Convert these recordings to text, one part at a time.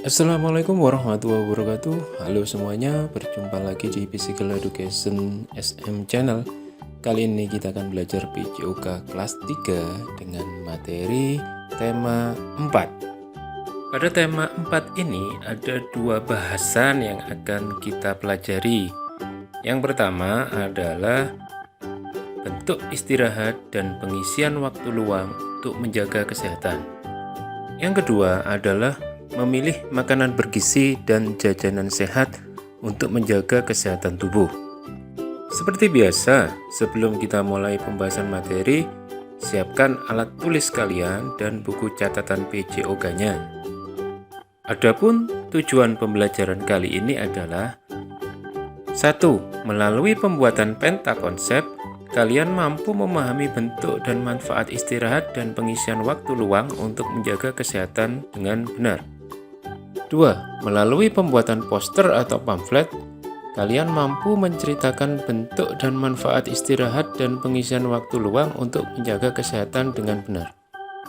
Assalamualaikum warahmatullahi wabarakatuh. Halo semuanya, berjumpa lagi di Physical Education SM Channel. Kali ini kita akan belajar PJOK kelas 3 dengan materi tema 4. Pada tema 4 ini ada dua bahasan yang akan kita pelajari. Yang pertama adalah bentuk istirahat dan pengisian waktu luang untuk menjaga kesehatan. Yang kedua adalah memilih makanan bergizi dan jajanan sehat untuk menjaga kesehatan tubuh. Seperti biasa, sebelum kita mulai pembahasan materi, siapkan alat tulis kalian dan buku catatan PJOK-nya. Adapun tujuan pembelajaran kali ini adalah 1. Melalui pembuatan penta konsep, kalian mampu memahami bentuk dan manfaat istirahat dan pengisian waktu luang untuk menjaga kesehatan dengan benar. 2. Melalui pembuatan poster atau pamflet, kalian mampu menceritakan bentuk dan manfaat istirahat dan pengisian waktu luang untuk menjaga kesehatan dengan benar.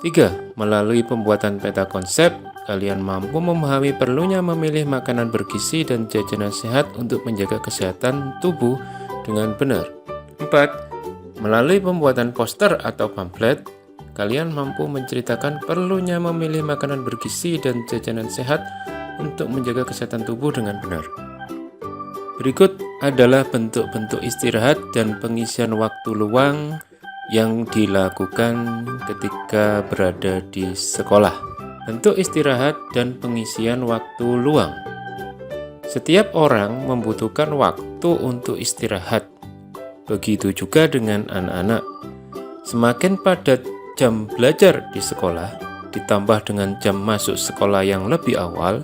3. Melalui pembuatan peta konsep, kalian mampu memahami perlunya memilih makanan bergizi dan jajanan sehat untuk menjaga kesehatan tubuh dengan benar. 4. Melalui pembuatan poster atau pamflet, kalian mampu menceritakan perlunya memilih makanan bergizi dan jajanan sehat untuk menjaga kesehatan tubuh dengan benar. Berikut adalah bentuk-bentuk istirahat dan pengisian waktu luang yang dilakukan ketika berada di sekolah. Bentuk istirahat dan pengisian waktu luang. Setiap orang membutuhkan waktu untuk istirahat. Begitu juga dengan anak-anak. Semakin padat jam belajar di sekolah, ditambah dengan jam masuk sekolah yang lebih awal,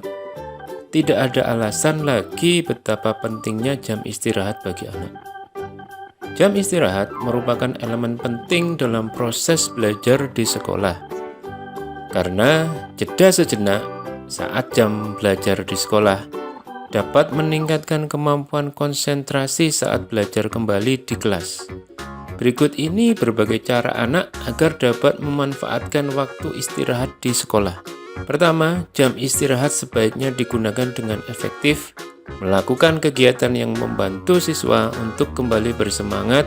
tidak ada alasan lagi betapa pentingnya jam istirahat bagi anak. Jam istirahat merupakan elemen penting dalam proses belajar di sekolah. Karena jeda sejenak saat jam belajar di sekolah dapat meningkatkan kemampuan konsentrasi saat belajar kembali di kelas. Berikut ini berbagai cara anak agar dapat memanfaatkan waktu istirahat di sekolah. Pertama, jam istirahat sebaiknya digunakan dengan efektif, melakukan kegiatan yang membantu siswa untuk kembali bersemangat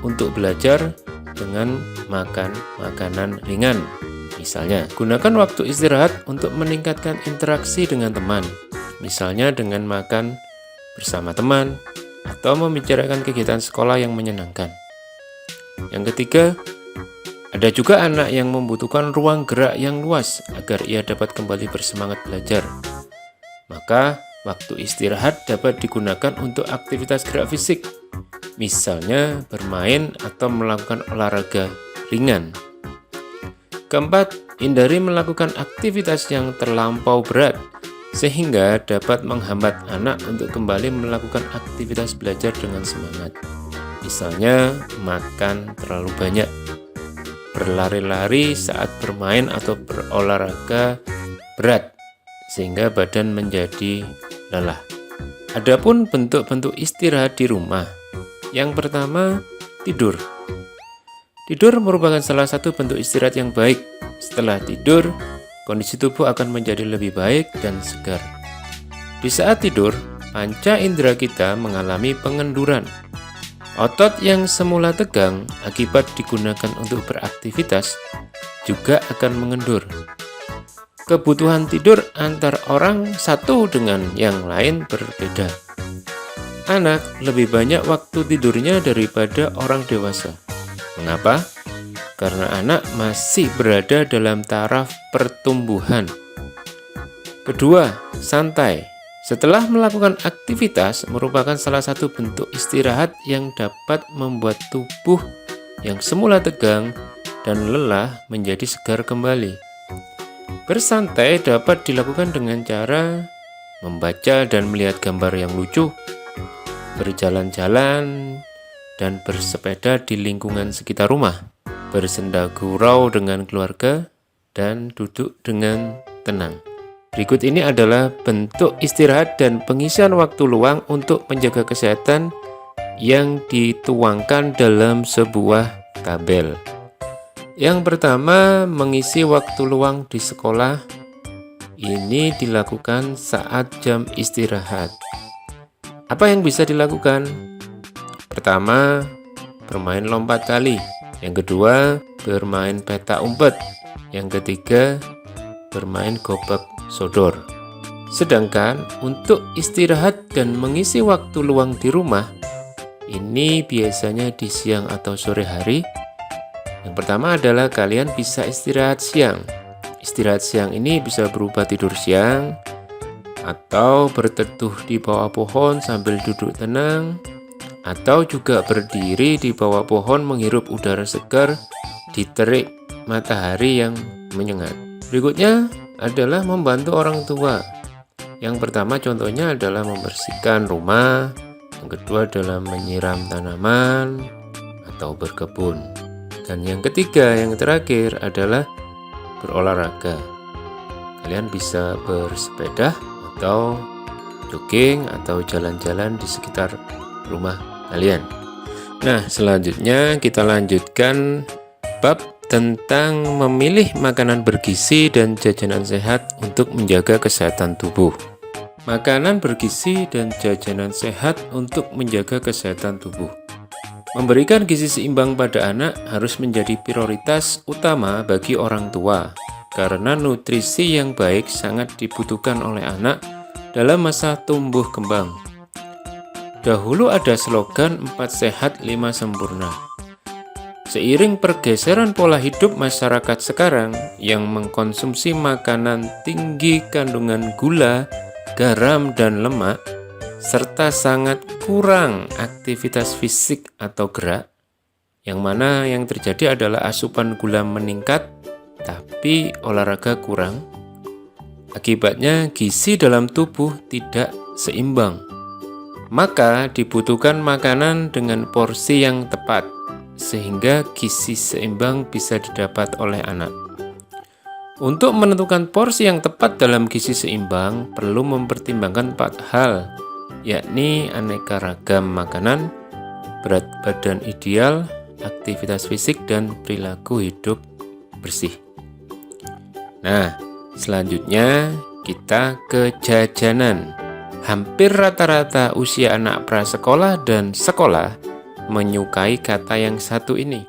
untuk belajar dengan makan makanan ringan. Misalnya, gunakan waktu istirahat untuk meningkatkan interaksi dengan teman, misalnya dengan makan bersama teman atau membicarakan kegiatan sekolah yang menyenangkan. Yang ketiga, ada juga anak yang membutuhkan ruang gerak yang luas agar ia dapat kembali bersemangat belajar. Maka, waktu istirahat dapat digunakan untuk aktivitas gerak fisik, misalnya bermain atau melakukan olahraga ringan. Keempat, hindari melakukan aktivitas yang terlampau berat, sehingga dapat menghambat anak untuk kembali melakukan aktivitas belajar dengan semangat. Misalnya, makan terlalu banyak, berlari-lari saat bermain atau berolahraga berat, sehingga badan menjadi lelah. Adapun bentuk-bentuk istirahat di rumah. Yang pertama, tidur. Tidur merupakan salah satu bentuk istirahat yang baik. Setelah tidur, kondisi tubuh akan menjadi lebih baik dan segar. Di saat tidur, panca indera kita mengalami pengenduran. Otot yang semula tegang akibat digunakan untuk beraktivitas juga akan mengendur. Kebutuhan tidur antar orang satu dengan yang lain berbeda. Anak lebih banyak waktu tidurnya daripada orang dewasa. Mengapa? Karena anak masih berada dalam taraf pertumbuhan. Kedua, santai. Setelah melakukan aktivitas merupakan salah satu bentuk istirahat yang dapat membuat tubuh yang semula tegang dan lelah menjadi segar kembali. Bersantai dapat dilakukan dengan cara membaca dan melihat gambar yang lucu, berjalan-jalan dan bersepeda di lingkungan sekitar rumah, bersenda gurau dengan keluarga, dan duduk dengan tenang. Berikut ini adalah bentuk istirahat dan pengisian waktu luang untuk menjaga kesehatan yang dituangkan dalam sebuah tabel. Yang pertama, mengisi waktu luang di sekolah ini dilakukan saat jam istirahat. Apa yang bisa dilakukan? Pertama, bermain lompat tali. Yang kedua, bermain petak umpet. Yang ketiga, bermain gobak sodor. Sedangkan untuk istirahat dan mengisi waktu luang di rumah, ini biasanya di siang atau sore hari. Yang pertama adalah kalian bisa istirahat siang. Istirahat siang ini bisa berupa tidur siang, atau berteduh di bawah pohon sambil duduk tenang, atau juga berdiri di bawah pohon menghirup udara segar di terik matahari yang menyengat. Berikutnya adalah membantu orang tua. Yang pertama contohnya adalah membersihkan rumah, yang kedua adalah menyiram tanaman atau berkebun. Dan yang ketiga, yang terakhir adalah berolahraga. Kalian bisa bersepeda atau jogging atau jalan-jalan di sekitar rumah kalian. Nah, selanjutnya kita lanjutkan bab tentang memilih makanan bergizi dan jajanan sehat untuk menjaga kesehatan tubuh. Makanan bergizi dan jajanan sehat untuk menjaga kesehatan tubuh. Memberikan gizi seimbang pada anak harus menjadi prioritas utama bagi orang tua, karena nutrisi yang baik sangat dibutuhkan oleh anak dalam masa tumbuh kembang. Dahulu ada slogan 4 sehat 5 sempurna. Seiring pergeseran pola hidup masyarakat sekarang yang mengkonsumsi makanan tinggi kandungan gula, garam, dan lemak, serta sangat kurang aktivitas fisik atau gerak, yang mana yang terjadi adalah asupan gula meningkat, tapi olahraga kurang. Akibatnya gizi dalam tubuh tidak seimbang. Maka dibutuhkan makanan dengan porsi yang tepat, sehingga gizi seimbang bisa didapat oleh anak. Untuk menentukan porsi yang tepat dalam gizi seimbang, perlu mempertimbangkan 4 hal, yakni aneka ragam makanan, berat badan ideal, aktivitas fisik, dan perilaku hidup bersih. Nah, selanjutnya kita ke jajanan. Hampir rata-rata usia anak prasekolah dan sekolah menyukai kata yang satu ini.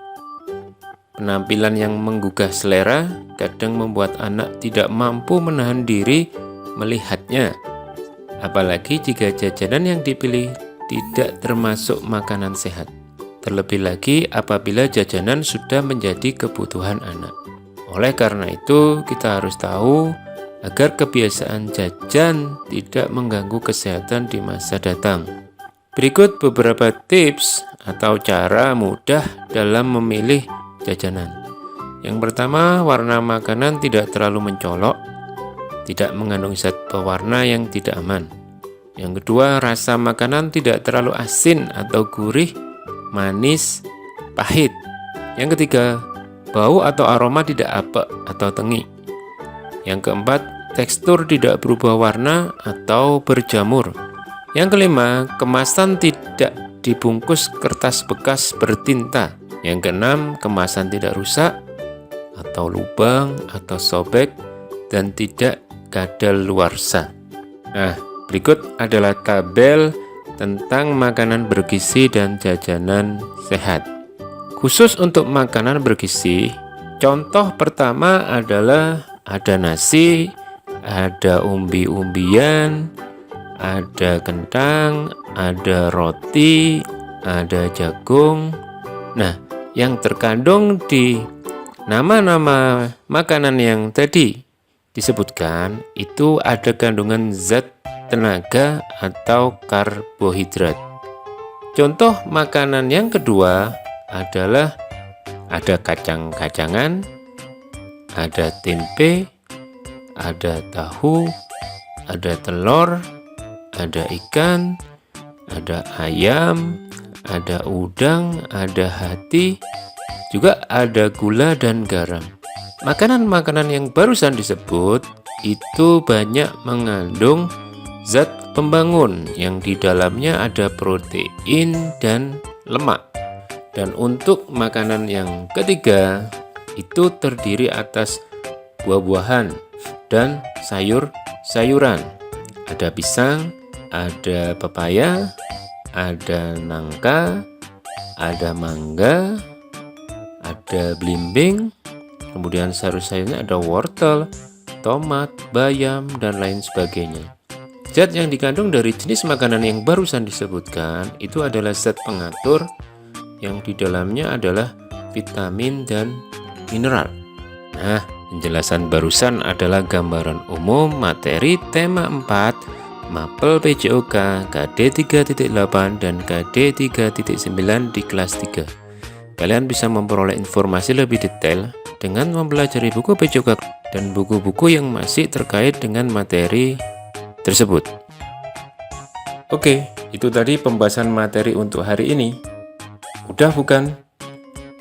Penampilan yang menggugah selera kadang membuat anak tidak mampu menahan diri melihatnya. Apalagi jika jajanan yang dipilih tidak termasuk makanan sehat. Terlebih lagi apabila jajanan sudah menjadi kebutuhan anak. Oleh karena itu, kita harus tahu agar kebiasaan jajan tidak mengganggu kesehatan di masa datang. Berikut beberapa tips atau cara mudah dalam memilih jajanan. Yang pertama, warna makanan tidak terlalu mencolok, tidak mengandung zat pewarna yang tidak aman. Yang kedua, rasa makanan tidak terlalu asin atau gurih, manis, pahit. Yang ketiga, bau atau aroma tidak apek atau tengik. Yang keempat, tekstur tidak berubah warna atau berjamur. Yang kelima, kemasan tidak dibungkus kertas bekas bertinta. Yang keenam, kemasan tidak rusak atau lubang atau sobek dan tidak kadaluarsa. Nah, berikut adalah tabel tentang makanan bergizi dan jajanan sehat. Khusus untuk makanan bergizi, contoh pertama adalah ada nasi, ada umbi-umbian, ada kentang, ada roti, ada jagung. Nah, yang terkandung di nama-nama makanan yang tadi disebutkan itu ada kandungan zat tenaga atau karbohidrat. Contoh makanan yang kedua adalah ada kacang-kacangan, ada tempe, ada tahu, ada telur, ada ikan, ada ayam, ada udang, ada hati, juga ada gula dan garam. Makanan-makanan yang barusan disebut itu banyak mengandung zat pembangun yang di dalamnya ada protein dan lemak. Dan untuk makanan yang ketiga itu terdiri atas buah-buahan, dan sayur-sayuran. Ada pisang, ada pepaya, ada nangka, ada mangga, ada belimbing, kemudian sayur-sayurnya ada wortel, tomat, bayam, dan lain sebagainya. Zat yang dikandung dari jenis makanan yang barusan disebutkan itu adalah zat pengatur yang di dalamnya adalah vitamin dan mineral. Nah, penjelasan barusan adalah gambaran umum materi tema 4 Mapel PJOK KD 3.8 dan KD 3.9 di kelas 3. Kalian bisa memperoleh informasi lebih detail dengan mempelajari buku PJOK dan buku-buku yang masih terkait dengan materi tersebut. Oke, itu tadi pembahasan materi untuk hari ini. Udah bukan?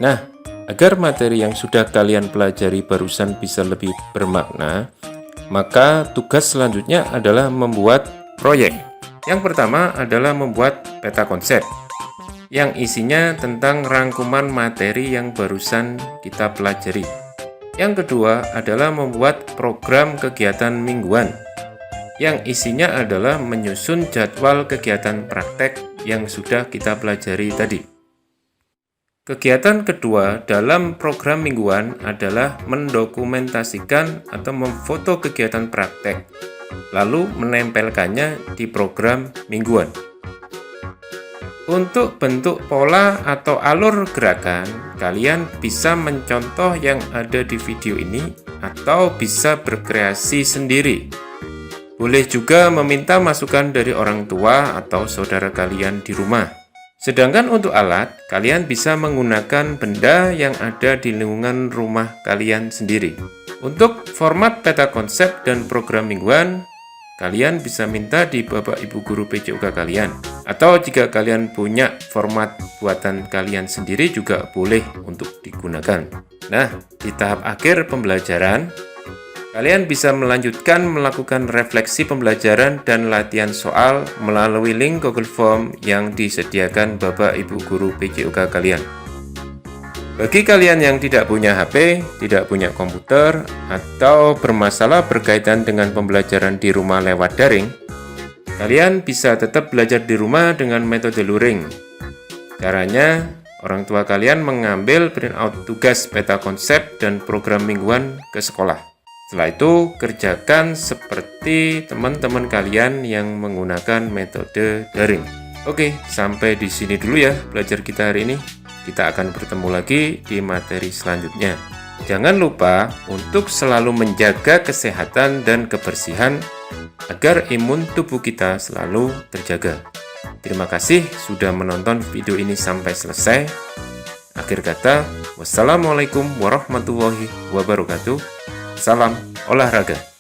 Nah, agar materi yang sudah kalian pelajari barusan bisa lebih bermakna, maka tugas selanjutnya adalah membuat proyek. Yang pertama adalah membuat peta konsep, yang isinya tentang rangkuman materi yang barusan kita pelajari. Yang kedua adalah membuat program kegiatan mingguan, yang isinya adalah menyusun jadwal kegiatan praktek yang sudah kita pelajari tadi. Kegiatan kedua dalam program mingguan adalah mendokumentasikan atau memfoto kegiatan praktek, lalu menempelkannya di program mingguan. Untuk bentuk pola atau alur gerakan, kalian bisa mencontoh yang ada di video ini atau bisa berkreasi sendiri. Boleh juga meminta masukan dari orang tua atau saudara kalian di rumah. Sedangkan untuk alat, kalian bisa menggunakan benda yang ada di lingkungan rumah kalian sendiri. Untuk format peta konsep dan program mingguan, kalian bisa minta di Bapak Ibu Guru PJOK kalian. Atau jika kalian punya format buatan kalian sendiri juga boleh untuk digunakan. Nah, di tahap akhir pembelajaran, kalian bisa melanjutkan melakukan refleksi pembelajaran dan latihan soal melalui link Google Form yang disediakan Bapak Ibu Guru PJOK kalian. Bagi kalian yang tidak punya HP, tidak punya komputer, atau bermasalah berkaitan dengan pembelajaran di rumah lewat daring, kalian bisa tetap belajar di rumah dengan metode luring. Caranya, orang tua kalian mengambil printout tugas peta konsep dan program mingguan ke sekolah. Setelah itu, kerjakan seperti teman-teman kalian yang menggunakan metode daring. Oke, sampai di sini dulu ya belajar kita hari ini. Kita akan bertemu lagi di materi selanjutnya. Jangan lupa untuk selalu menjaga kesehatan dan kebersihan agar imun tubuh kita selalu terjaga. Terima kasih sudah menonton video ini sampai selesai. Akhir kata, wassalamualaikum warahmatullahi wabarakatuh. Salam olahraga.